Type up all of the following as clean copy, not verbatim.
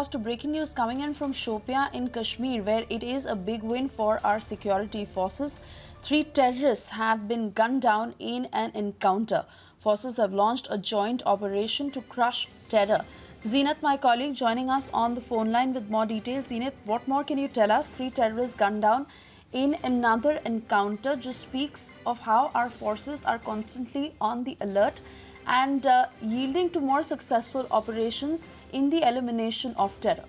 To breaking news coming in from Shopian in Kashmir, where it is a big win for our security forces. 3 terrorists have been gunned down in an encounter. Forces have launched a joint operation to crush terror. Zeenat, my colleague, joining us on the phone line with more details. Zeenat, what more can you tell us? 3 terrorists gunned down in another encounter just speaks of how our forces are constantly on the alert and yielding to more successful operations in the elimination of terror.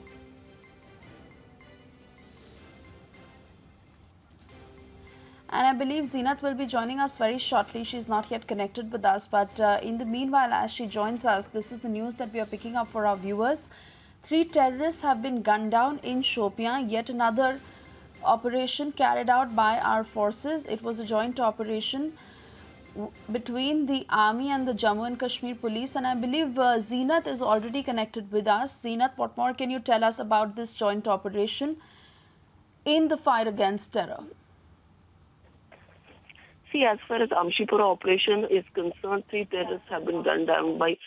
And I believe Zeenat will be joining us very shortly. She's not yet connected with us, but in the meanwhile, as she joins us, this is the news that we are picking up for our viewers. 3 terrorists have been gunned down in Shopian, yet another operation carried out by our forces. It was a joint operation between the army and the Jammu and Kashmir police, and I believe Zeenat is already connected with us. Zeenat, what more can you tell us about this joint operation in the fight against terror? See, as far as Amshipura operation is concerned, 3 terrorists have been gunned down by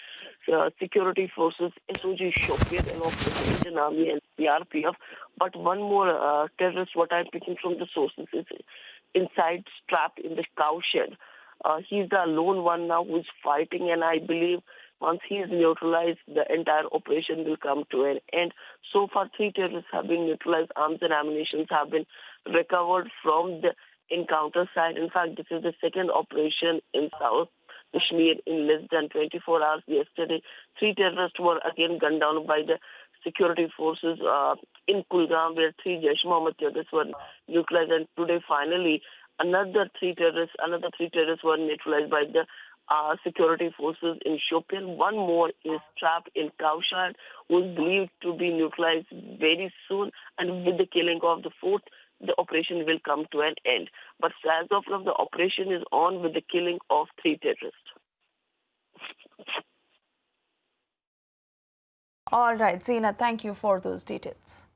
security forces, SOG Shopian, along with the Indian Army and CRPF. But one more terrorist, what I'm picking from the sources, is inside, strapped in the cow shed. He's the lone one now who is fighting, and I believe once he is neutralized, the entire operation will come to an end. So far, 3 terrorists have been neutralized. Arms and ammunition have been recovered from the encounter site. In fact, this is the second operation in South Kashmir in less than 24 hours. Yesterday, 3 terrorists were again gunned down by the security forces in Kulgam, where 3 Jaish-e-Mohammed terrorists were neutralized. And today, finally, another 3 terrorists were neutralized by the security forces in Shopian. One more is trapped in Cowshed, who is believed to be neutralized very soon. And with the killing of the 4th, the operation will come to an end. But as of now, the operation is on with the killing of 3 terrorists. All right, Zeenat, thank you for those details.